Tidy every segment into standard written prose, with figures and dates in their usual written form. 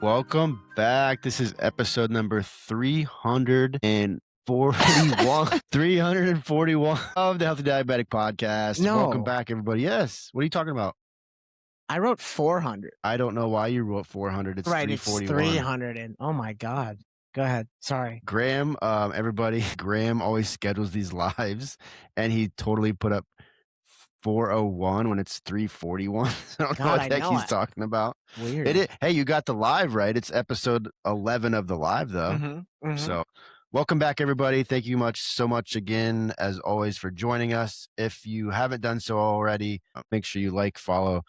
Welcome back. This is episode number 341. 341 of the Healthy Diabetic Podcast. No. Welcome back, everybody. Yes. What are you talking about? I wrote 400. I don't know why you wrote 400. It's Right, it's 341. 300 and oh my God. Go ahead. Sorry. Graham, everybody, Graham always schedules these lives, and he totally put up 401 when it's 341. I don't know God, what I the heck know he's it. talking about. Weird. Hey, you got the live right. It's episode 11 of the live, though. So welcome back, everybody. Thank you so much again, as always, for joining us. If you haven't done so already, make sure you follow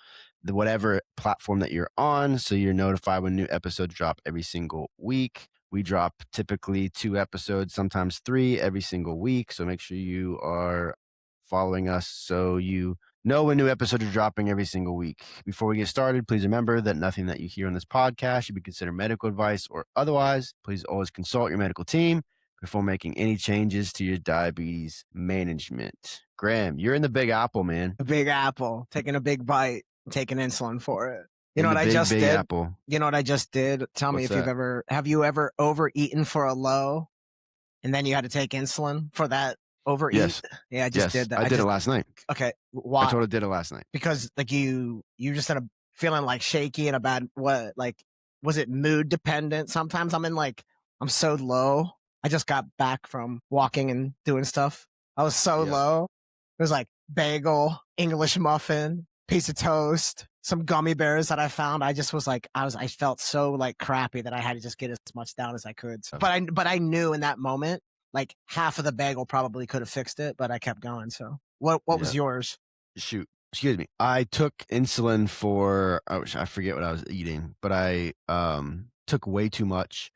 whatever platform that you're on so you're notified when new episodes drop every single week. We drop typically 2 episodes, sometimes 3 every single week. So make sure you are following us so you know when new episodes are dropping every single week. Before we get started, please remember that nothing that you hear on this podcast should be considered medical advice or otherwise. Please always consult your medical team before making any changes to your diabetes management. Graham, you're in the Big Apple, man. The Big Apple, taking a big bite, taking insulin for it. You In know the what I big, just big did? Apple. You know what I just did? Tell me What's if that? have you ever overeaten for a low and then you had to take insulin for that overeat? Yes. Yeah, I just did that. I did it last night. Okay. Why? I totally did it last night. Because like you just end up feeling like shaky and a bad, was it mood dependent? Sometimes I'm so low. I just got back from walking and doing stuff. I was so low. It was like bagel, English muffin, piece of toast, some gummy bears that I found. I just was like, I felt so like crappy that I had to just get as much down as I could. So, but I knew in that moment, like half of the bagel probably could have fixed it, but I kept going. So what was yours? Shoot. Excuse me. I took insulin for, I forget what I was eating, but I took way too much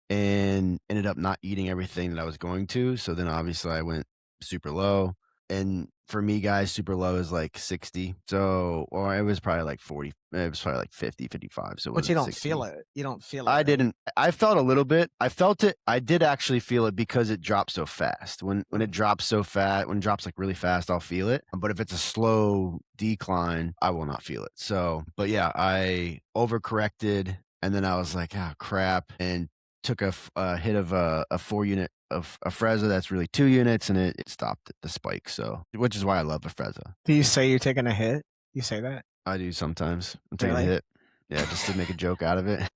and ended up not eating everything that I was going to. So then obviously I went super low. And for me, guys, super low is like 60. So, or it was probably like 40. It was probably like 50, 55. So, But you don't 60. feel it. You don't feel it. I didn't. I felt a little bit. I felt it. I did actually feel it because it dropped so fast. When it drops so fast, when it drops like really fast, I'll feel it. But if it's a slow decline, I will not feel it. So, but yeah, I overcorrected, and then I was like, oh crap, and took a hit of a 4-unit of Afrezza that's really 2 units, and it stopped the spike. So, which is why I love Afrezza. Do you say you're taking a hit? You say that? I do sometimes. I'm taking Really? a hit. Yeah, just to make a joke out of it.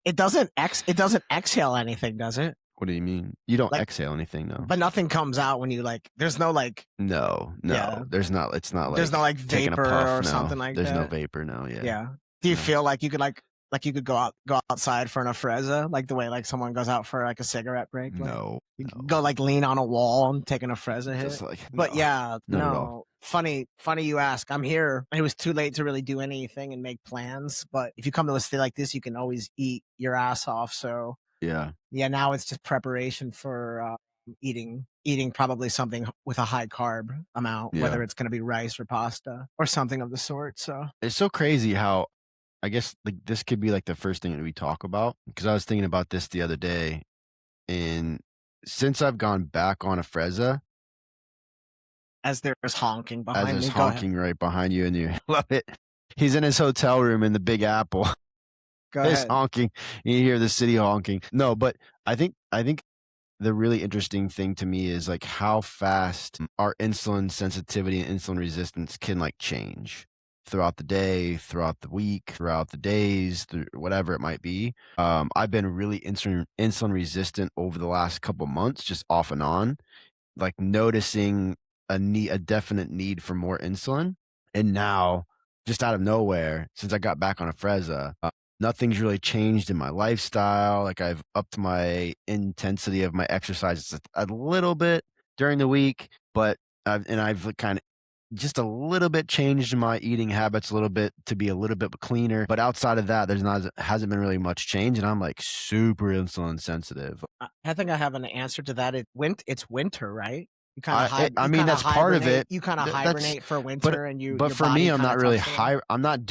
It doesn't exhale anything, does it? What do you mean? You don't Like- exhale anything, no. But nothing comes out when you there's no No. Yeah. There's not. It's not like there's no taking a vapor puff, or no. something like There's that. no vapor, no. Yeah. Yeah. Do you No. feel like you could you could go outside for an Afrezza, like the way like someone goes out for like a cigarette break? Like, No. you go like lean on a wall and take an Afrezza hit. Just like, But no. yeah, Not at all. no. Funny you ask. I'm here. It was too late to really do anything and make plans. But if you come to a state like this, you can always eat your ass off. So Yeah. now it's just preparation for eating probably something with a high carb amount, Yeah. whether it's going to be rice or pasta or something of the sort. So It's so crazy how, I guess like this could be like the first thing that we talk about, because I was thinking about this the other day, and since I've gone back on Afrezza, as there's honking behind as me, there's go ahead. honking right behind you, and you love it. He's in his hotel room in the Big Apple. Go It's ahead. honking. You hear the city honking. No, but I think the really interesting thing to me is like how fast our insulin sensitivity and insulin resistance can like change throughout the day, throughout the week, throughout the days, whatever it might be. I've been really insulin resistant over the last couple months, just off and on, like noticing a definite need for more insulin. And now, just out of nowhere, since I got back on Afrezza, nothing's really changed in my lifestyle. Like I've upped my intensity of my exercises a little bit during the week, but I've kind of just a little bit changed my eating habits a little bit to be a little bit cleaner. But outside of that, hasn't been really much change, and I'm like super insulin sensitive. I think I have an answer to that. It's winter, right? You kind of I mean, that's part of it. You kind of That's- hibernate for winter, and you. But your for body me, I'm kinda not really talks to you. high. I'm not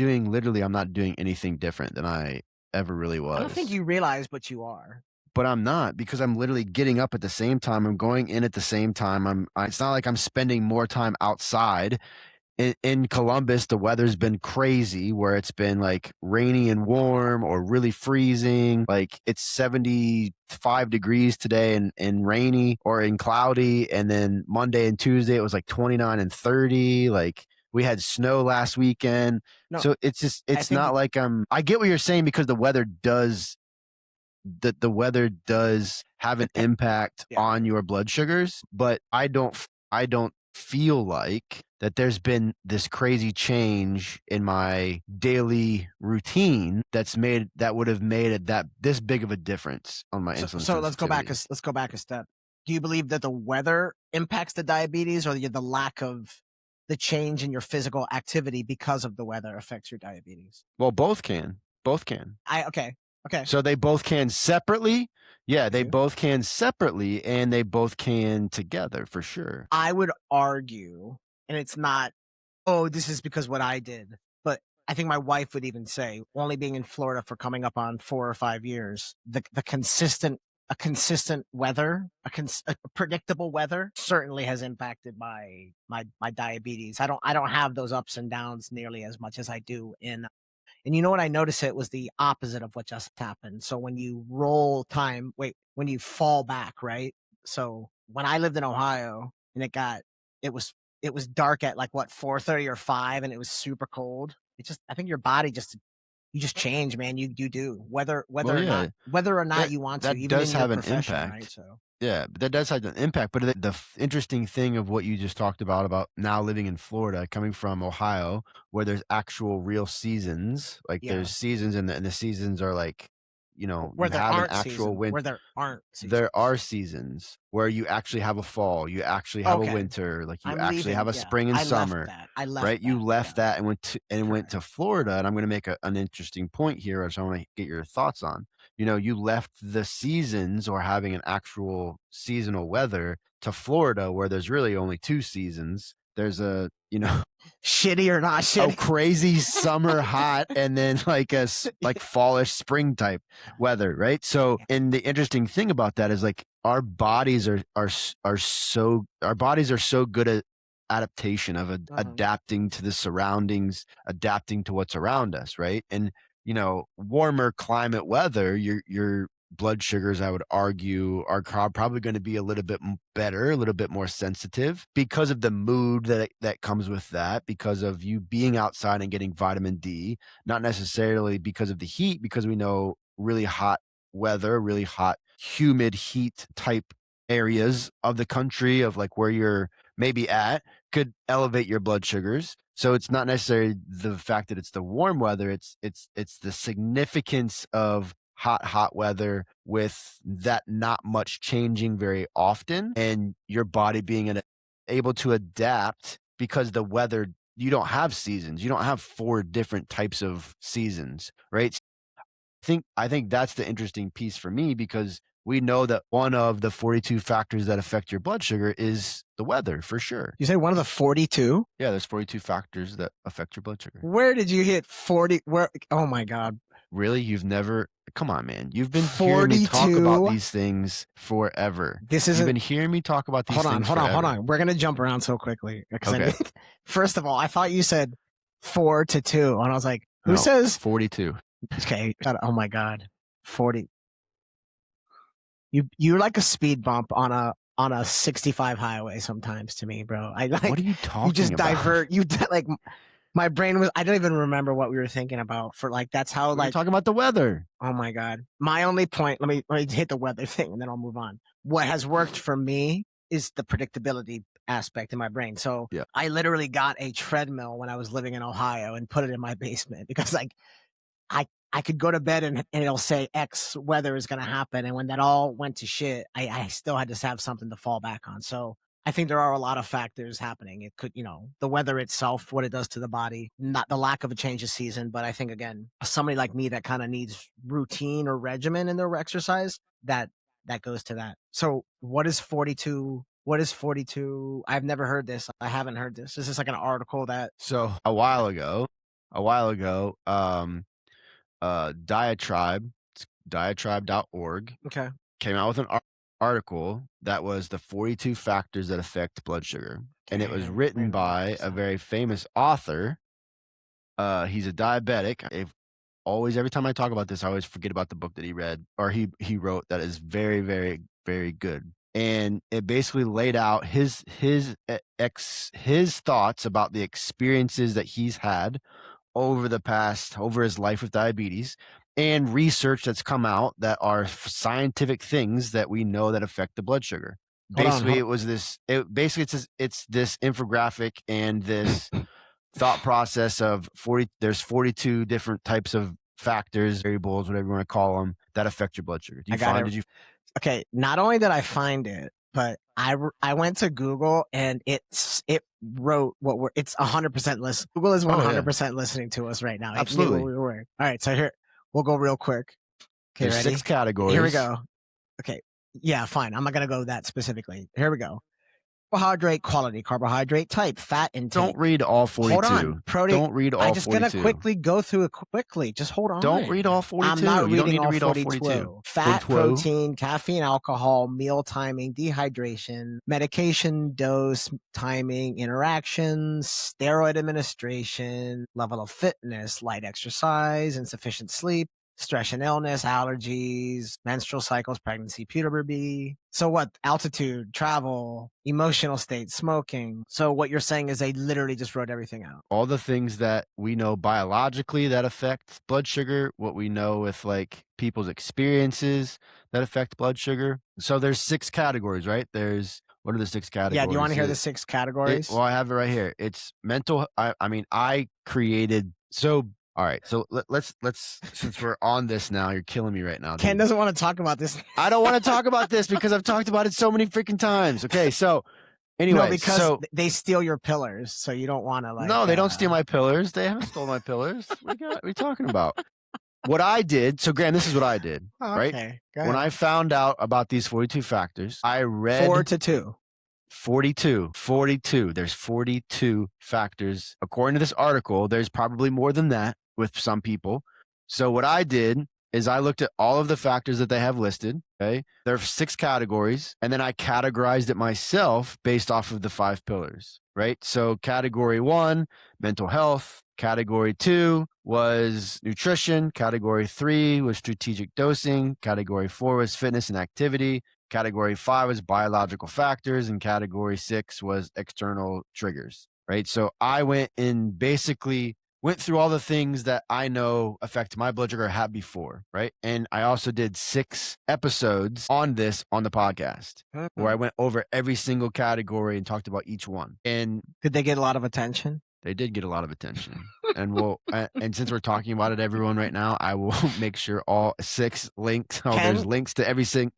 doing anything different than I ever really was. I don't think you realize, but you are. But I'm not, because I'm literally getting up at the same time. I'm going in at the same time. It's not like I'm spending more time outside in Columbus, the weather's been crazy where it's been like rainy and warm or really freezing. Like it's 75 degrees today and rainy or in cloudy. And then Monday and Tuesday, it was like 29 and 30. Like we had snow last weekend. No, So it's just, I it's think not like I get what you're saying because the weather does have an impact yeah. on your blood sugars, but I don't feel like that there's been this crazy change in my daily routine that would have made it this big of a difference on my insulin So let's go back. sensitivity. Let's go back a step. Do you believe that the weather impacts the diabetes, or the lack of the change in your physical activity because of the weather affects your diabetes? Well, both can. Okay. So they both can separately. Yeah, they Okay. both can separately and they both can together for sure. I would argue, and it's not, oh, this is because what I did, but I think my wife would even say, only being in Florida for coming up on 4 or 5 years, the consistent weather, a predictable weather certainly has impacted my diabetes. I don't have those ups and downs nearly as much as I do in. And you know what I noticed? It was the opposite of what just happened. So when you when you fall back, right? So when I lived in Ohio and it was dark at like what 4:30 or 5 and it was super cold. I think your body you just change, man. You do whether Well, yeah, or not you want to, that even does in your have an profession, impact. right? So Yeah, but that does have an impact. But interesting thing of what you just talked about now living in Florida, coming from Ohio, where there's actual real seasons. Like yeah, there's seasons, and the seasons are like, you where there have an aren't actual seasons, winter. where there aren't seasons. There are seasons where you actually have a fall, you actually have a Okay. winter, like you I'm actually leaving. have a Yeah, spring and I left summer, that. I left right? You that. left Yeah, that and went correct. to Florida, and I'm going to make an interesting point here, which I want to get your thoughts on. You left the seasons or having an actual seasonal weather to Florida, where there's really only two seasons. There's Shitty or not shitty. crazy summer hot and then like fallish spring type weather, right? So, and the interesting thing about that is like our bodies are so good at adaptation of adapting to the surroundings, adapting to what's around us, right? And warmer climate weather, your blood sugars, I would argue, are probably going to be a little bit better, a little bit more sensitive because of the mood that comes with that, because of you being outside and getting vitamin D, not necessarily because of the heat, because we know really hot weather, really hot, humid heat type areas of the country of like where you're maybe at could elevate your blood sugars. So it's not necessarily the fact that it's the warm weather, it's the significance of hot weather with that not much changing very often and your body being able to adapt because the weather, you don't have seasons. You don't have 4 different types of seasons, right? I think that's the interesting piece for me because we know that one of the 42 factors that affect your blood sugar is the weather for sure. You say one of the 42? Yeah, there's 42 factors that affect your blood sugar. Where did you hit 40? Where? Oh my God. Really? You've never, come on, man. You've been hearing me talk about these things forever. You've been hearing me talk about these things forever. Hold on. We're going to jump around so quickly. Okay. First of all, I thought you said 4 to 2. And I was like, who says 42? Okay. Oh my God. 40. You're like a speed bump on a 65 highway sometimes to me, bro. What are you talking about? You just divert. Like my brain was, I don't even remember what we were thinking about for like, that's how we're talking about the weather. Oh my God. My only point, let me hit the weather thing and then I'll move on. What has worked for me is the predictability aspect in my brain. So yeah. I literally got a treadmill when I was living in Ohio and put it in my basement because like I could go to bed and it'll say X weather is going to happen. And when that all went to shit, I still had to have something to fall back on. So I think there are a lot of factors happening. It could, the weather itself, what it does to the body, not the lack of a change of season. But I think, again, somebody like me that kind of needs routine or regimen in their exercise, that goes to that. So what is 42? What is 42? I've never heard this. I haven't heard this. This is like an article that. So a while ago, diatribe.org okay. came out with an article article that was the 42 factors that affect blood sugar. And it was Okay, written wait, by a very famous author. He's a diabetic. Every time I talk about this, I always forget about the book that he read or he wrote that is very, very, very good. And it basically laid out his thoughts about the experiences that he's had over his life with diabetes, and research that's come out that are scientific things that we know that affect the blood sugar. Basically, it's this infographic and this thought process of there's 42 different types of factors, variables, whatever you want to call them, that affect your blood sugar. Okay, not only did I find it, but I went to Google and it wrote it's 100% listen. Google is 100% listening to us right now. Absolutely. It knew what we were. All right, so here we'll go real quick. Okay, there's ready? 6 categories. Here we go. Okay, yeah, fine. I'm not gonna go that specifically. Here we go. Carbohydrate quality, carbohydrate type, fat intake. Don't read all 42. Hold on. Don't read all 42. I'm just going to quickly go through it quickly. Just hold on. Don't read all 42. I'm not you reading don't need to all read 42. all 42. Fat, protein, caffeine, alcohol, meal timing, dehydration, medication dose, timing, interactions, steroid administration, level of fitness, light exercise, insufficient sleep, stress and illness, allergies, menstrual cycles, pregnancy, puberty. So what? Altitude, travel, emotional state, smoking. So what you're saying is they literally just wrote everything out. All the things that we know biologically that affect blood sugar, what we know with like people's experiences that affect blood sugar. So there's 6 categories, right? What are the 6 categories? Yeah, do you want to hear the 6 categories? I have it right here. It's mental. I created. So all right, so let's since we're on this now, you're killing me right now. Ken doesn't want to talk about this. I don't want to talk about this because I've talked about it so many freaking times. Okay, so anyway, no, because they steal your pillars, so you don't want to like. No, they don't steal my pillars. They haven't stolen my pillars. What are you talking about? What I did, so Graham, this is what I did, right? Okay, when I found out about these 42 factors, I read 4 to 2. 42. There's 42 factors. According to this article, there's probably more than that with some people. So what I did is I looked at all of the factors that they have listed. Okay. There are 6 categories. And then I categorized it myself based off of the 5 pillars, right? So category 1, mental health. Category 2 was nutrition. Category 3 was strategic dosing. Category 4 was fitness and activity. Category 5 was biological factors, and category 6 was external triggers, right? So I went through all the things that I know affect my blood sugar, had before, right? And I also did 6 episodes on this on the podcast where I went over every single category and talked about each one. And did they get a lot of attention? They did get a lot of attention. And since we're talking about it, everyone, right now, I will make sure all 6 links. There's links to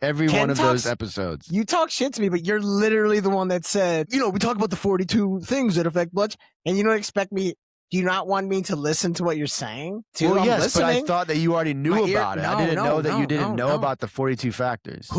every one of those episodes. You talk shit to me, but you're literally the one that said, we talk about the 42 things that affect blood, and you don't expect me. Do you not want me to listen to what you're saying? Well, yes, but I thought that you already knew about it. I didn't know that you didn't know about the 42 factors.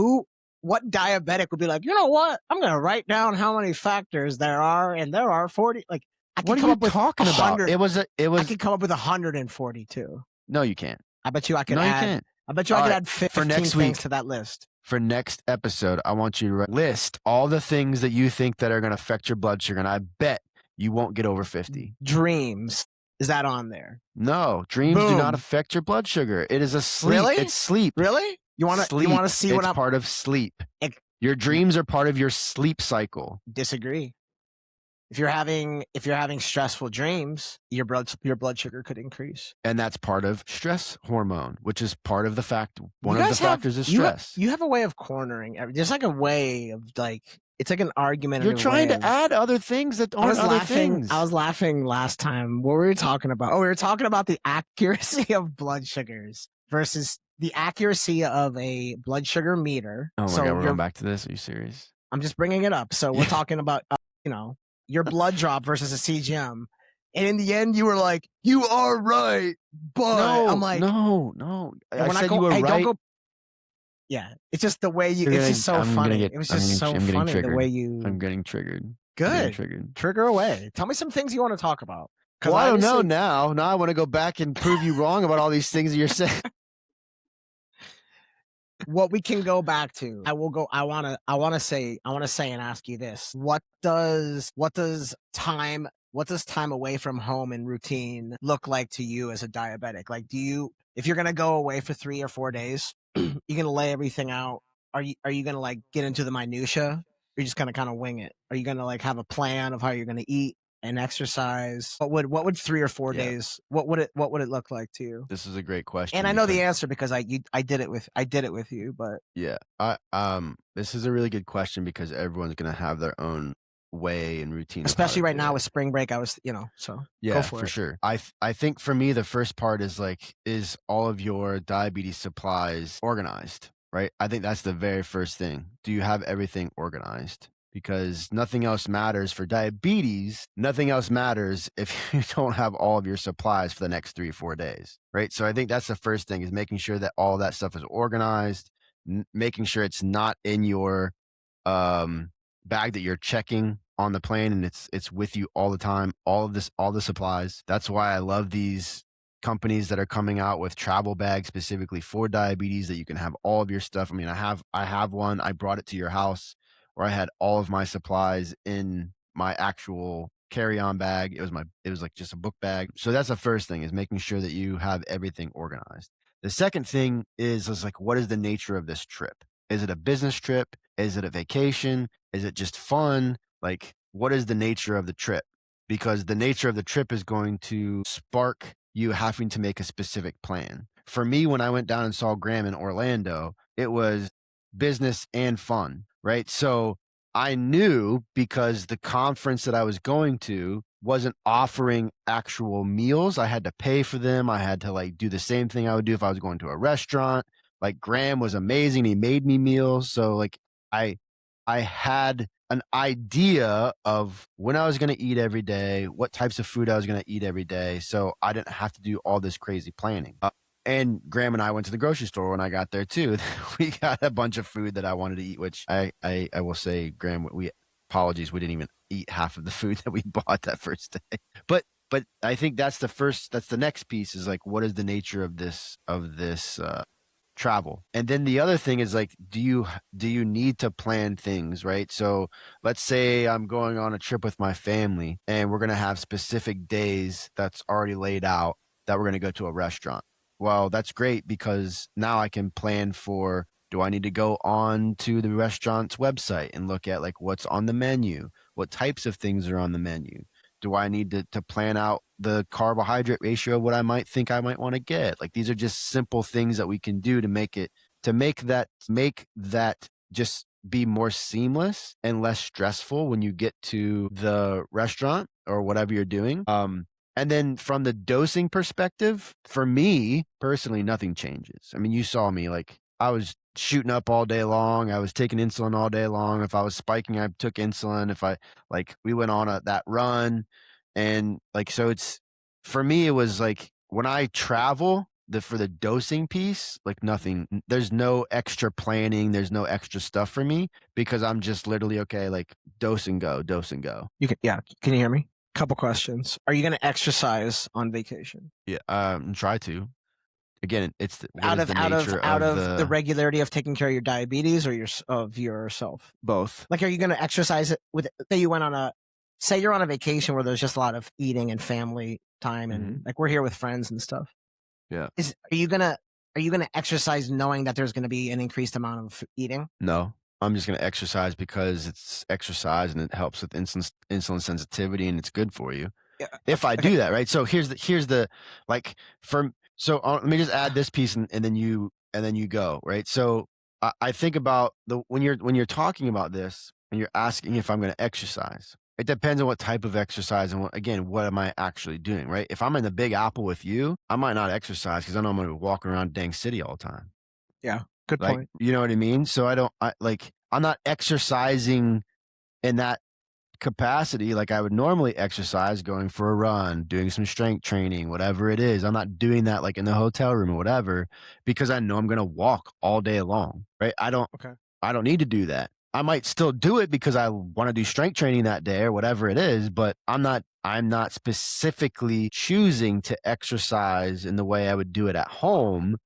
What diabetic would be like, you know what? I'm going to write down how many factors there are, and there are 40. Like, what are you talking about? It was. I could come up with 142. No, you can't. I bet you I could add. You can't. I bet you I could add 15 things to that list. For next episode, I want you to list all the things that you think that are going to affect your blood sugar, and I bet you won't get over 50. Dreams. Is that on there? No, dreams do not affect your blood sugar. It is a sleep. Really? It's sleep. Really? You want to see what I'm part of sleep. Your dreams are part of your sleep cycle. Disagree. If you're having stressful dreams, your blood sugar could increase. And that's part of stress hormone, which is part of the one of the factors is stress. You have a way of cornering. There's like a way of like, it's like an argument. You're trying to add other things that aren't other things. I was laughing last time. What were we talking about? Oh, we were talking about the accuracy of blood sugars versus the accuracy of a blood sugar meter. Oh my God, we're going back to this. Are you serious? I'm just bringing it up. So we're talking about, your blood drop versus a CGM. And in the end, you were like, you are right. But I'm like, no. I said you were right. Don't go. Yeah. It's just the way it's just so funny. It was just so funny the way you. I'm getting triggered. Good. Trigger away. Tell me some things you want to talk about. Well, I don't know now. Now I want to go back and prove you wrong about all these things that you're saying. what we can go back to, I want to say and ask you this. What does time away from home and routine look like to you as a diabetic? Like, if you're going to go away for 3 or 4 days, you're going to lay everything out. Are you going to like get into the minutia? Or you're just going to kind of wing it? Are you going to like have a plan of how you're going to eat and exercise? What would 3 or 4 Yeah. days, what would it look like to you? This is a great question. And I know the answer because I did it with you, but yeah, this is a really good question because everyone's gonna have their own way and routine, especially right now with spring break, I was, so yeah, go for it. sure. I think for me the first part is like, is all of your diabetes supplies organized, right? I think that's the very first thing. Do you have everything organized? Because nothing else matters for diabetes. Nothing else matters if you don't have all of your supplies for the next 3 or 4 days, right? So I think that's the first thing, is making sure that all that stuff is organized, making sure it's not in your bag that you're checking on the plane, and it's with you all the time. All the supplies. That's why I love these companies that are coming out with travel bags specifically for diabetes, that you can have all of your stuff. I mean, I have one. I brought it to your house, where I had all of my supplies in my actual carry-on bag. It was like just a book bag. So that's the first thing, is making sure that you have everything organized. The second thing is like, what is the nature of this trip? Is it a business trip? Is it a vacation? Is it just fun? Like, what is the nature of the trip? Because the nature of the trip is going to spark you having to make a specific plan. For me, when I went down and saw Graham in Orlando, it was business and fun, right? So I knew, because the conference that I was going to wasn't offering actual meals, I had to pay for them. I had to like do the same thing I would do if I was going to a restaurant. Like, Graham was amazing. He made me meals. So like I had an idea of when I was going to eat every day, what types of food I was going to eat every day. So I didn't have to do all this crazy planning. And Graham and I went to the grocery store when I got there too. We got a bunch of food that I wanted to eat, which I will say, Graham, apologies, we didn't even eat half of the food that we bought that first day. But I think that's the next piece, is like, what is the nature of this travel? And then the other thing is like, do you need to plan things, right? So let's say I'm going on a trip with my family, and we're going to have specific days that's already laid out, that we're going to go to a restaurant. Well, that's great, because now I can plan for, do I need to go on to the restaurant's website and look at like what's on the menu? What types of things are on the menu? Do I need to plan out the carbohydrate ratio of what I might think I might want to get? Like, these are just simple things that we can do to make that just be more seamless and less stressful when you get to the restaurant or whatever you're doing. And then from the dosing perspective, for me personally, nothing changes. I mean, you saw me, like, I was shooting up all day long. I was taking insulin all day long. If I was spiking, I took insulin. We went on that run, and like, so for me, it was like, when I travel, for the dosing piece, like, nothing, there's no extra planning. There's no extra stuff for me, because I'm just literally, okay, like, dose and go. You can, yeah. Can you hear me? Couple questions. Are you going to exercise on vacation? Yeah. Try to. Again, it's out of the regularity of taking care of your diabetes, or of yourself? Both. Like, are you going to exercise it with, say you're on a vacation where there's just a lot of eating and family time, and like, we're here with friends and stuff. Yeah. Are you gonna exercise knowing that there's going to be an increased amount of eating? No, I'm just going to exercise because it's exercise and it helps with insulin sensitivity, and it's good for you. Yeah. If I do that, right? So here's the like, let me just add this piece, and then you go, right? So I think about when you're talking about this, and you're asking if I'm going to exercise. It depends on what type of exercise, and what am I actually doing, right? If I'm in the Big Apple with you, I might not exercise, because I know I'm going to be walking around dang city all the time. Yeah, good point. You know what I mean? So I'm not exercising in that capacity like I would normally exercise, going for a run, doing some strength training, whatever it is. I'm not doing that like in the hotel room or whatever, because I know I'm going to walk all day long, right? I don't need to do that. I might still do it because I want to do strength training that day or whatever it is, but I'm not specifically choosing to exercise in the way I would do it at home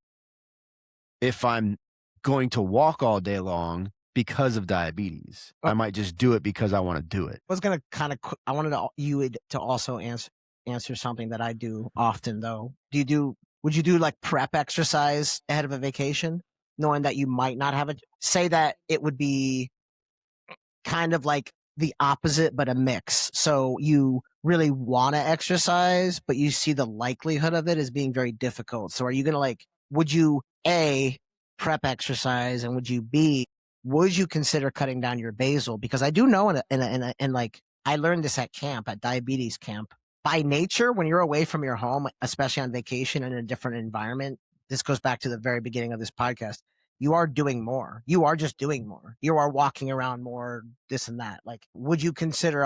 if I'm going to walk all day long because of diabetes. I might just do it because I want to do it. I was gonna I wanted you to also answer something that I do often though. Would you do like prep exercise ahead of a vacation, knowing that you might not have say that it would be kind of like the opposite, but a mix. So you really want to exercise, but you see the likelihood of it as being very difficult. So are you going to would you A, prep exercise, and would you consider cutting down your basal? Because I do know I learned this at camp, at diabetes camp. By nature, when you're away from your home, especially on vacation in a different environment, this goes back to the very beginning of this podcast. You are doing more. You are just doing more. You are walking around more, this and that. Would you consider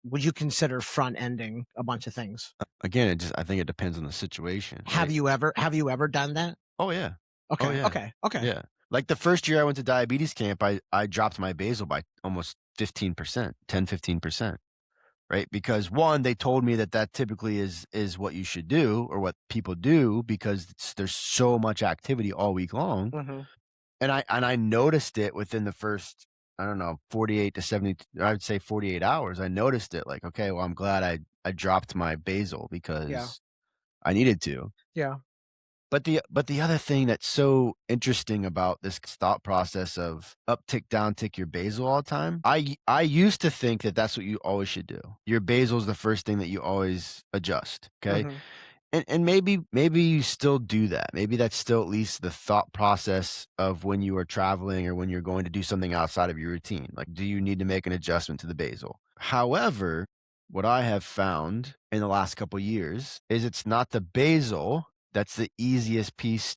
would you consider front ending a bunch of things? Again, I think it depends on the situation. Have you ever done that? Oh yeah. Okay. Oh, yeah. Okay. Yeah. Like the first year I went to diabetes camp, I dropped my basal by almost 15%, 10-15%. Right? Because one, they told me that typically is what you should do or what people do because there's so much activity all week long. Mm-hmm. And I noticed it within the first, I don't know, 48 to 70, I would say 48 hours. I noticed it like, okay, well, I'm glad I dropped my basal because I needed to. Yeah. But the other thing that's so interesting about this thought process of uptick, downtick your basal all the time, I used to think that that's what you always should do. Your basal is the first thing that you always adjust. Okay. Mm-hmm. And maybe you still do that. Maybe that's still at least the thought process of when you are traveling or when you're going to do something outside of your routine. Like, do you need to make an adjustment to the basal? However, what I have found in the last couple of years is it's not the basal that's the easiest piece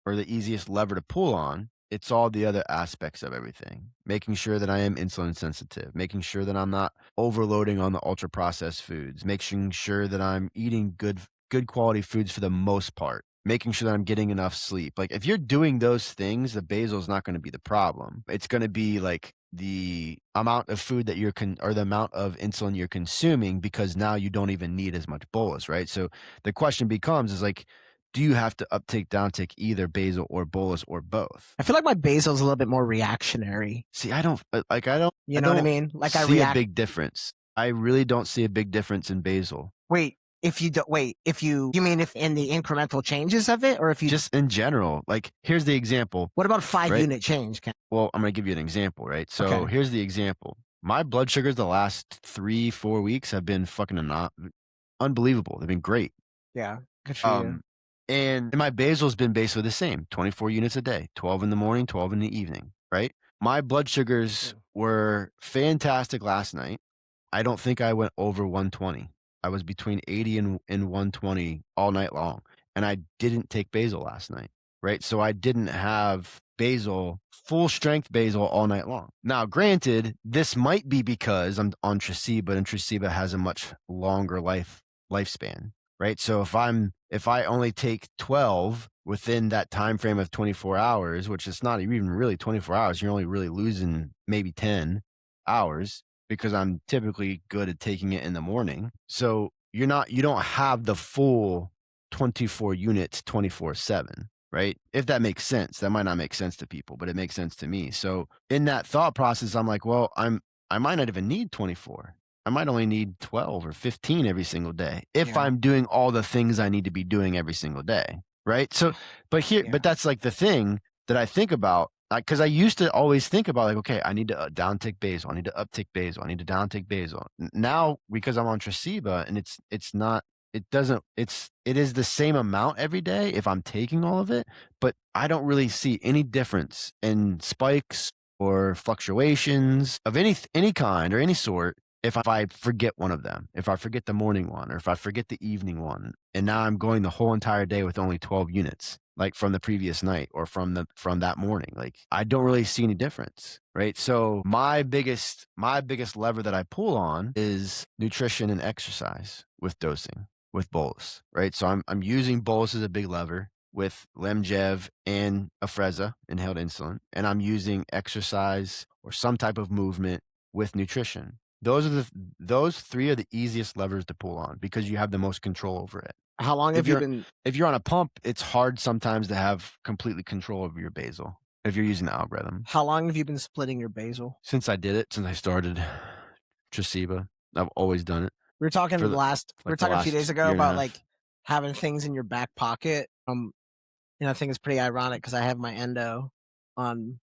or the easiest lever to pull on. It's all the other aspects of everything. Making sure that I am insulin sensitive, making sure that I'm not overloading on the ultra processed foods, making sure that I'm eating good quality foods for the most part, making sure that I'm getting enough sleep. Like if you're doing those things, the basal is not going to be the problem. It's going to be like the amount of food that or the amount of insulin you're consuming, because now you don't even need as much bolus, right? So the question becomes is like, do you have to uptake, downtick either basal or bolus or both? I feel like my basal is a little bit more reactionary. See, I don't. You know what I mean? Like I see react. a big difference. I really don't see a big difference in basal. Wait, you mean if in the incremental changes of it, or if you just in general, like here's the example. What about 5-unit right? change? Well, I'm going to give you an example, right? So Okay. Here's the example. My blood sugars the last 3-4 weeks have been fucking unbelievable. They've been great. Yeah, good for you. And my basal's been basically the same, 24 units a day, 12 in the morning, 12 in the evening, right? My blood sugars were fantastic last night. I don't think I went over 120. I was between 80 and 120 all night long. And I didn't take basal last night, right? So I didn't have basal, full strength basal all night long. Now, granted, this might be because I'm on Tresiba, and Tresiba has a much longer lifespan, right? So if I only take 12 within that time frame of 24 hours, which is not even really 24 hours, you're only really losing maybe 10 hours because I'm typically good at taking it in the morning. So you don't have the full 24 units 24/7, right? If that makes sense. That might not make sense to people, but it makes sense to me. So in that thought process, I'm like, well, I might not even need 24. I might only need 12 or 15 every single day if I'm doing all the things I need to be doing every single day, right? So, but that's like the thing that I think about, because I used to always think about like, okay, I need to downtick basal, I need to uptick basal, I need to downtick basal. Now, because I'm on Tresiba and it is the same amount every day if I'm taking all of it, but I don't really see any difference in spikes or fluctuations of any kind or any sort if I forget one of them, if I forget the morning one, or if I forget the evening one, and now I'm going the whole entire day with only 12 units, like from the previous night or from that morning, like I don't really see any difference, right? So my biggest lever that I pull on is nutrition and exercise with dosing, with bolus, right? So I'm using bolus as a big lever with Lemjev and Afrezza, inhaled insulin, and I'm using exercise or some type of movement with nutrition. Those three are the easiest levers to pull on because you have the most control over it. How long have you been? If you're on a pump, it's hard sometimes to have completely control over your basal if you're using the algorithm. How long have you been splitting your basal? Since I started Traceba, I've always done it. We were talking For the- we were like the talking a few days last ago year and a about half. like having things in your back pocket. I think it's pretty ironic because I have my endo on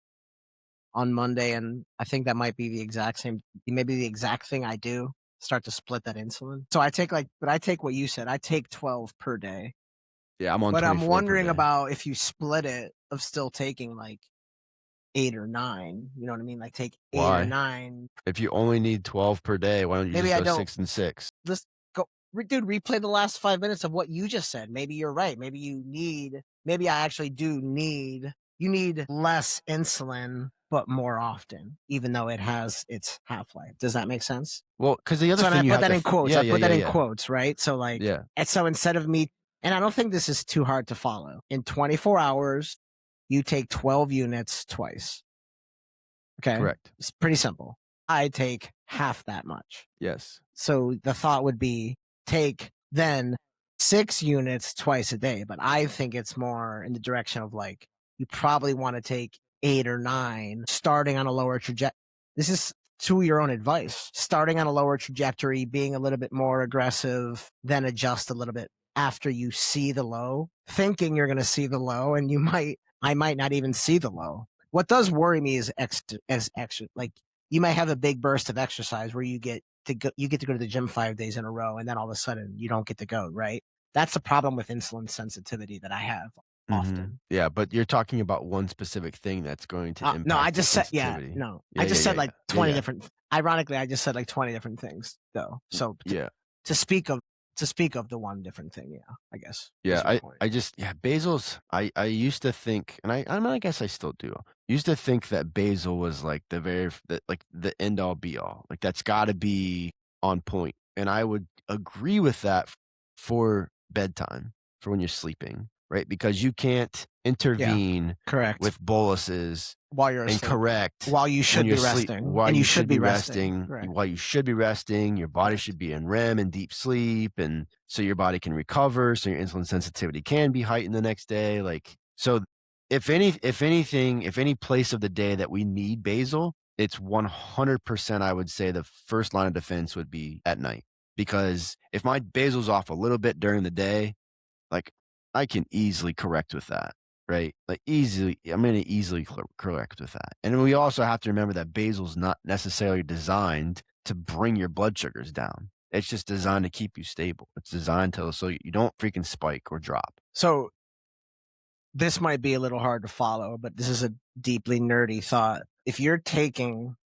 Monday, and I think that might be the exact same, maybe the exact thing I do. Start to split that insulin. So I take what you said. I take 12 per day. Yeah, I'm on But 24 I'm per wondering day. about if you split it, of still taking like 8 or 9. You know what I mean? Like take 8 or Why? 9. If you only need 12 per day, why don't you Maybe I just go don't. 6 and 6? Let's go, dude. Replay the last 5 minutes of what you just said. Maybe you're right. Maybe I actually do need. You need less insulin, but more often, even though it has its half-life. Does that make sense? Well, because the other So, and I thing you put have that to in quotes. yeah, I yeah, put yeah, that in yeah. quotes, right? So like, Yeah. and so instead of me, and I don't think this is too hard to follow. In 24 hours, you take 12 units twice. Okay. Correct. It's pretty simple. I take half that much. Yes. So the thought would be take then 6 units twice a day. But I think it's more in the direction of like, you probably want to take 8 or 9 starting on a lower trajectory. This is to your own advice. Starting on a lower trajectory, being a little bit more aggressive, then adjust a little bit after you see the low, thinking you're going to see the low, and I might not even see the low. What does worry me is extra, like you might have a big burst of exercise where you get to go to the gym 5 days in a row, and then all of a sudden you don't get to go, right? That's the problem with insulin sensitivity that I have often. Yeah, but you're talking about one specific thing that's going to impact No, I your just said, sensitivity. I just said like 20 yeah. different, ironically, I just said like 20 different things though. So Yeah. to speak of the one different thing, yeah, I guess. Yeah, is your point. basals. I used to think, and I guess I still do. Used to think that basal was like the end all be all. Like that's got to be on point, and I would agree with that for bedtime, for when you're sleeping, right? Because you can't intervene Correct. with boluses While you're and asleep. correct While you should when be you're asleep, resting. while And you should be resting. resting, Correct. while you should be resting, your body Correct. should be in REM and deep sleep, and so your body can recover, so your insulin sensitivity can be heightened the next day. Like, so if any place of the day that we need basal, it's 100%. I would say the first line of defense would be at night, because if my basal's off a little bit during the day, like I can easily correct with that. Right? Like I'm going to easily correct with that. And we also have to remember that basal's not necessarily designed to bring your blood sugars down. It's just designed to keep you stable. It's designed so you don't freaking spike or drop. So this might be a little hard to follow, but this is a deeply nerdy thought. If you're taking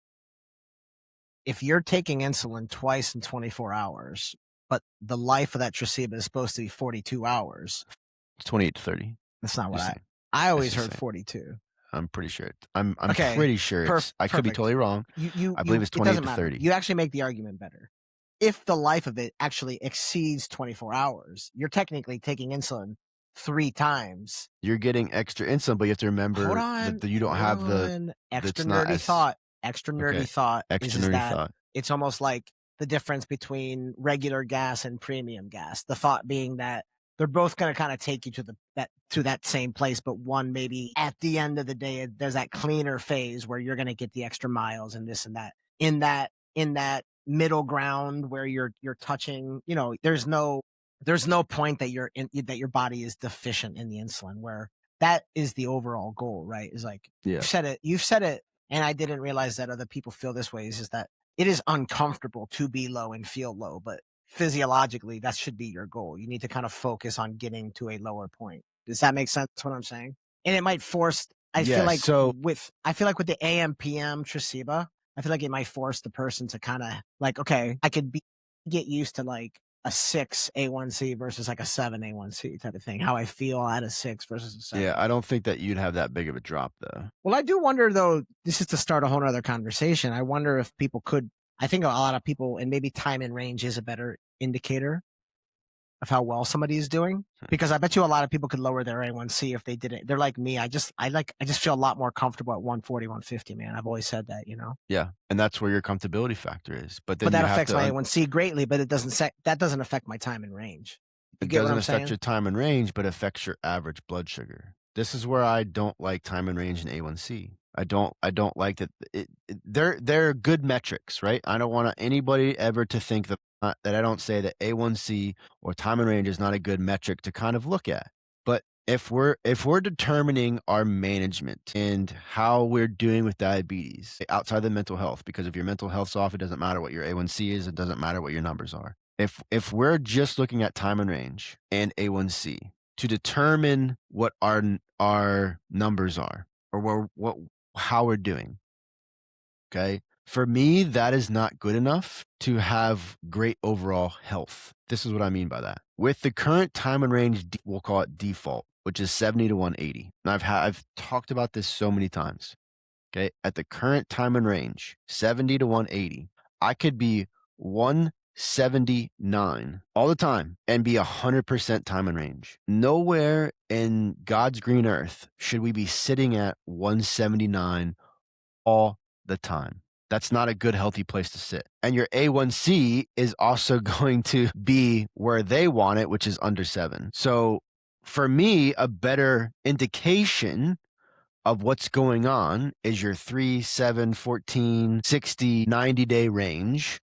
insulin twice in 24 hours, but the life of that Traceba is supposed to be 42 hours. It's 28 to 30. That's not what I always heard 42. I'm pretty sure. I'm Okay, pretty sure I could be totally wrong. I believe it's 28 to 30. You actually make the argument better. If the life of it actually exceeds 24 hours, you're technically taking insulin 3 times. You're getting extra insulin, but you have to remember that you don't have the extra nerdy thought. Extra nerdy thought. Extra nerdy thought. It's almost like the difference between regular gas and premium gas. The thought being that they're both going to kind of take you to that same place, but one maybe at the end of the day, there's that cleaner phase where you're going to get the extra miles and this and that. In that middle ground where you're touching, there's no point that that your body is deficient in the insulin, where that is the overall goal, right? Is like, you've said it, and I didn't realize that other people feel this way, is that it is uncomfortable to be low and feel low, but physiologically that should be your goal. You need to kind of focus on getting to a lower point. Does that make sense what I'm saying? And it might force, I feel like with the AM PM Traceba, I feel like it might force the person to kind of like, okay, I could get used to like a 6 A1C versus like a 7 A1C type of thing. How I feel at a 6 versus a 7. Yeah, I don't think that you'd have that big of a drop though. Well, I do wonder though, this is to start a whole other conversation. I wonder if people could, I think a lot of people, and maybe time in range is a better indicator of how well somebody is doing, because I bet you a lot of people could lower their A1C if they did it. They're like me. I just feel a lot more comfortable at 140, 150, man. I've always said that, Yeah. And that's where your comfortability factor is. But that affects my A1C greatly, but that doesn't affect my time in range. You It get what doesn't I'm affect saying? your time and range, but affects your average blood sugar. This is where I don't like time and range and A1C. I don't like that. They're good metrics, right? I don't want anybody ever to think that I don't say that A1C or time and range is not a good metric to kind of look at. But if we're determining our management and how we're doing with diabetes outside the mental health, because if your mental health's off, it doesn't matter what your A1C is, it doesn't matter what your numbers are. If we're just looking at time and range and A1C to determine what our numbers are or how we're doing, okay? For me, that is not good enough to have great overall health. This is what I mean by that. With the current time and range, we'll call it default, which is 70 to 180. And I've talked about this so many times. Okay, at the current time and range, 70 to 180, I could be 179 all the time and be 100% time and range. Nowhere in God's green earth should we be sitting at 179 all the time. That's not a good, healthy place to sit. And your A1C is also going to be where they want it, which is under 7. So for me, a better indication of what's going on is your 3, 7, 14, 60, 90-day range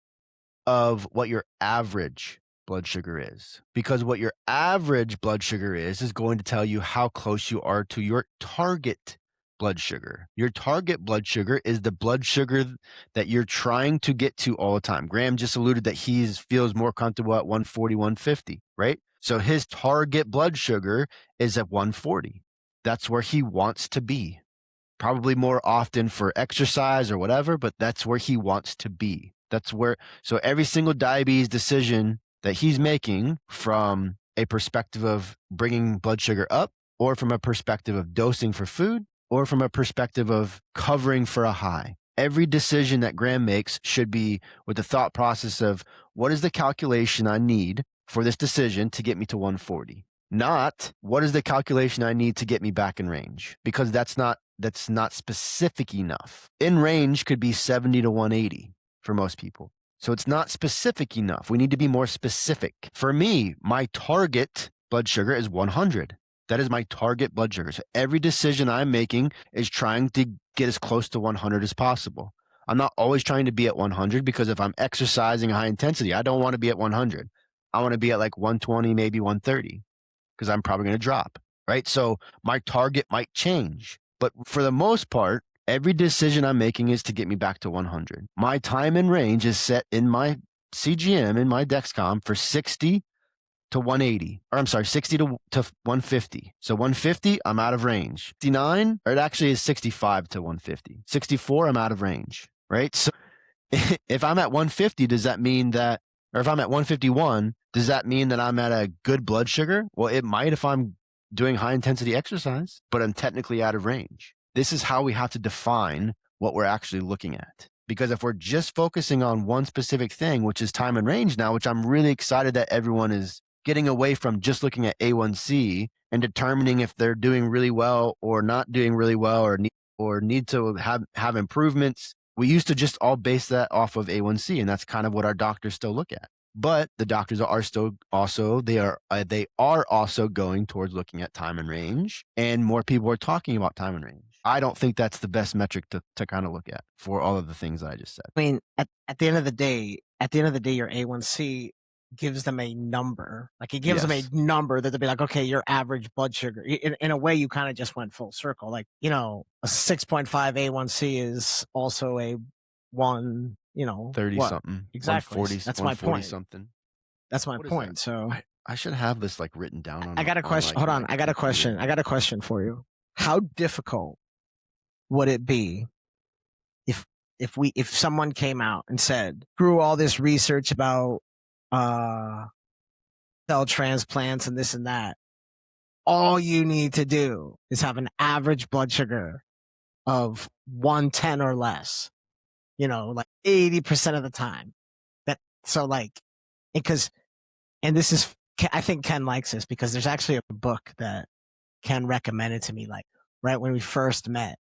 of what your average blood sugar is. Because what your average blood sugar is going to tell you how close you are to your target blood sugar. Your target blood sugar is the blood sugar that you're trying to get to all the time. Graham just alluded that he feels more comfortable at 140, 150, right? So his target blood sugar is at 140. That's where he wants to be. Probably more often for exercise or whatever, but that's where he wants to be. So every single diabetes decision that he's making from a perspective of bringing blood sugar up, or from a perspective of dosing for food, or from a perspective of covering for a high. Every decision that Graham makes should be with the thought process of what is the calculation I need for this decision to get me to 140? Not what is the calculation I need to get me back in range, because that's not specific enough. In range could be 70 to 180 for most people. So it's not specific enough. We need to be more specific. For me, my target blood sugar is 100. That is my target blood sugar. So every decision I'm making is trying to get as close to 100 as possible. I'm not always trying to be at 100, because if I'm exercising high intensity, I don't want to be at 100. I want to be at like 120, maybe 130, because I'm probably going to drop, right? So my target might change. But for the most part, every decision I'm making is to get me back to 100. My time in range is set in my CGM, in my Dexcom, for 60 to 180, or I'm sorry, 60 to 150. So 150, I'm out of range. 69, or it actually is 65 to 150. 64, I'm out of range, right? So if I'm at 150, does that mean that, or if I'm at 151, does that mean that I'm at a good blood sugar? Well, it might if I'm doing high intensity exercise, but I'm technically out of range. This is how we have to define what we're actually looking at. Because if we're just focusing on one specific thing, which is time and range now, which I'm really excited that everyone is getting away from just looking at A1C and determining if they're doing really well or not doing really well, or need to have improvements. We used to just all base that off of A1C, and that's kind of what our doctors still look at. But the doctors are still also, they are also going towards looking at time and range, and more people are talking about time and range. I don't think that's the best metric to kind of look at for all of the things that I just said. I mean, at the end of the day, your A1C gives them a number. Like, it gives them a Yes. number that they'll be like, okay, your average blood sugar. In a way, you kind of just went full circle. Like, a 6.5 A1C is also a 30 what? something. Exactly. 140, That's my 140 point. something. That's my What is point. that? So I should have this like written down on I got a question. Hold on. I got a question. I got a question for you. How difficult would it be if someone came out and said, through all this research about cell transplants and this and that, all you need to do is have an average blood sugar of 110 or less, like 80% of the time. I think Ken likes this, because there's actually a book that Ken recommended to me, like right when we first met.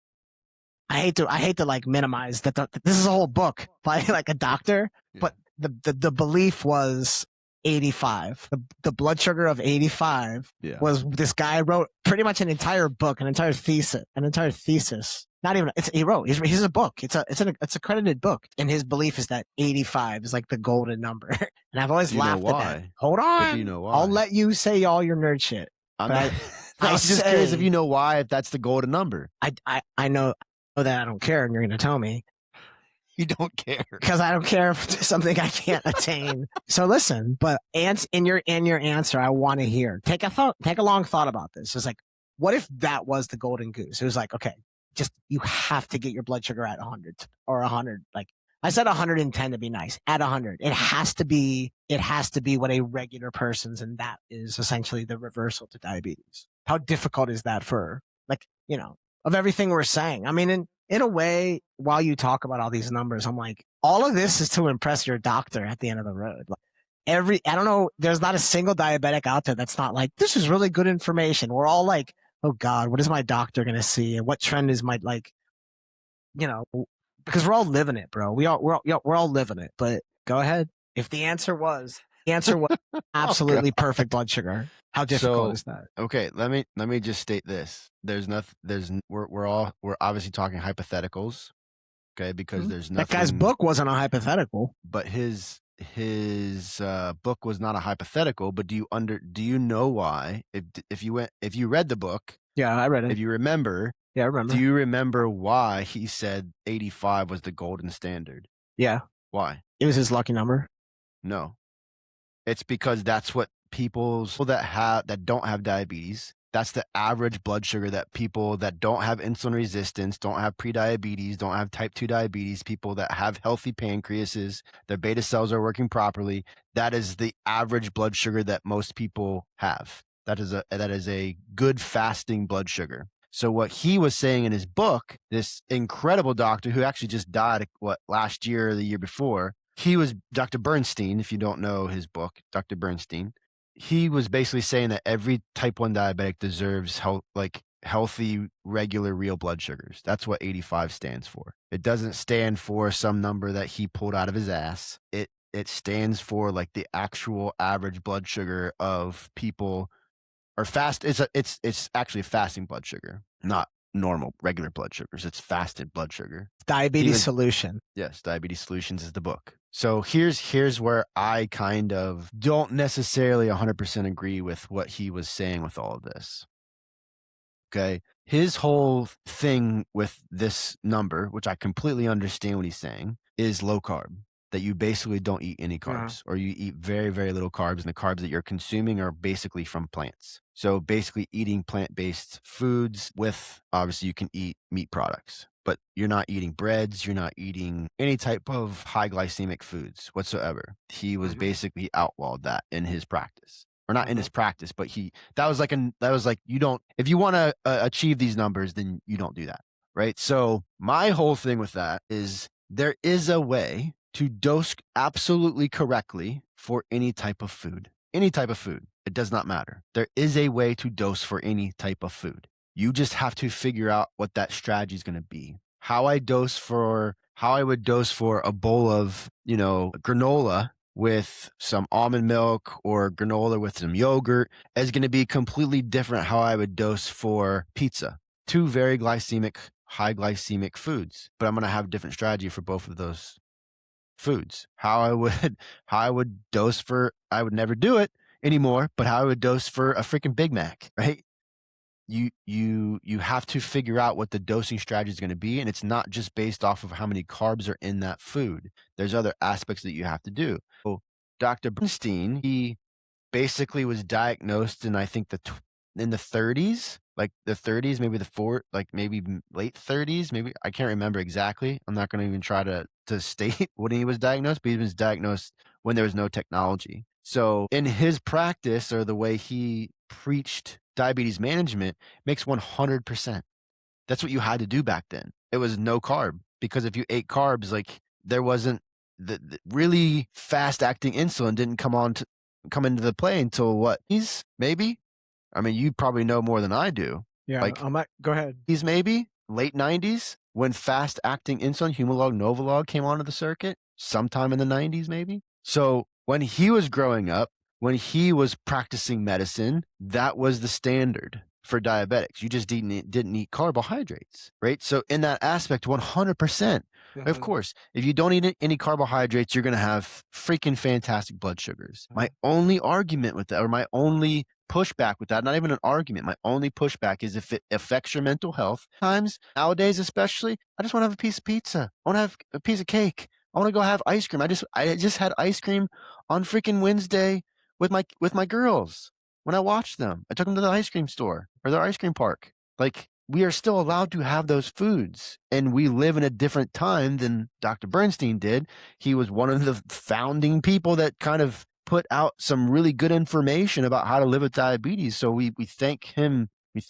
I hate to like minimize that. This is a whole book by like a doctor, Yeah. but the belief was 85. The blood sugar of 85 Yeah. was, this guy wrote pretty much an entire book, an entire thesis. Not even, he's a book. It's a credited book. And his belief is that 85 is like the golden number. And I've always laughed at that. Hold on. But do you know why? I'll let you say all your nerd shit. I'm just curious if you know why, if that's the golden number. I know that I don't care, and you're going to tell me. You don't care. Because I don't care if it's something I can't attain. So listen, but in your answer, I want to hear. Take a long thought about this. It's like, what if that was the golden goose? It was like, okay, just you have to get your blood sugar at 100 or 100. Like I said, 110 to be nice. At 100, it has to be what a regular person's, and that is essentially the reversal to diabetes. How difficult is that for, like, of everything we're saying? I mean, in a way, while you talk about all these numbers, I'm like, all of this is to impress your doctor at the end of the road. Like I don't know, there's not a single diabetic out there that's not like, this is really good information. We're all like, oh God, what is my doctor going to see? And what trend is my, like, because we're all living it, bro. We're all living it. But go ahead. If the answer was absolutely perfect blood sugar, how difficult is that? Okay, let me just state this. We're obviously talking hypotheticals, okay? Because there's nothing. That guy's book wasn't a hypothetical. But his book was not a hypothetical. But do you know why? If you read the book, yeah, I read it. If you remember, yeah, I remember. Do you remember why he said 85 was the golden standard? Yeah. Why? It was his lucky number. No. It's because that's what people that don't have diabetes, that's the average blood sugar that people that don't have insulin resistance, don't have prediabetes, don't have type 2 diabetes, people that have healthy pancreases, their beta cells are working properly, that is the average blood sugar that most people have. That is a good fasting blood sugar. So what he was saying in his book, this incredible doctor who actually just died, last year or the year before, he was Dr. Bernstein. If you don't know his book, Dr. Bernstein, he was basically saying that every type 1 diabetic deserves healthy, regular, real blood sugars. That's what 85 stands for. It doesn't stand for some number that he pulled out of his ass. It stands for like the actual average blood sugar of people. Or fast, it's actually fasting blood sugar, not normal regular blood sugars. It's fasted blood sugar. Diabetes Solution. Yes, Diabetes Solutions is the book. So here's where I kind of don't necessarily 100% agree with what he was saying with all of this. Okay, his whole thing with this number, which I completely understand what he's saying, is low carb. That you basically don't eat any carbs, or you eat very, very little carbs, and the carbs that you're consuming are basically from plants. So basically eating plant-based foods with, obviously you can eat meat products, but you're not eating breads, you're not eating any type of high glycemic foods whatsoever. He was basically outlawed that in his practice. Or not in his practice, but that was like you don't, if you want to achieve these numbers, then you don't do that, right? So my whole thing with that is there is a way to dose absolutely correctly for any type of food. Any type of food. It does not matter. There is a way to dose for any type of food. You just have to figure out what that strategy is going to be. How I would dose for a bowl of, granola with some almond milk, or granola with some yogurt, is going to be completely different how I would dose for pizza. Two very high glycemic foods, but I'm going to have a different strategy for both of those foods. How I would dose for, I would never do it anymore, but how I would dose for a freaking Big Mac, right? You have to figure out what the dosing strategy is going to be, and it's not just based off of how many carbs are in that food. There's other aspects that you have to do. So Dr. Bernstein, he basically was diagnosed in, I think, in the 30s, like the 30s, maybe maybe late 30s, maybe, I can't remember exactly. I'm not going to even try to state when he was diagnosed, but he was diagnosed when there was no technology. So in his practice, or the way he preached diabetes management, makes 100%. That's what you had to do back then. It was no carb, because if you ate carbs, like, there wasn't the really fast acting insulin didn't come into the play until what? Maybe? I mean, you probably know more than I do. Yeah, go ahead. He's maybe late 90s when fast acting insulin, Humalog, Novolog came onto the circuit, sometime in the 90s maybe. So When he was growing up, when he was practicing medicine, that was the standard for diabetics. You just didn't eat carbohydrates, right? So in that aspect, 100%. Of course, if you don't eat any carbohydrates, you're going to have freaking fantastic blood sugars. My only argument with that, or my only pushback with that, not even an argument, my only pushback is if it affects your mental health. Times nowadays, especially, I just want to have a piece of pizza. I want to have a piece of cake. I want to go have ice cream. I just had ice cream on freaking Wednesday with my girls when I watched them. I took them to the ice cream store or the ice cream park. Like, we are still allowed to have those foods, and we live in a different time than Dr. Bernstein did. He was one of the founding people that kind of put out some really good information about how to live with diabetes. So we thank him. We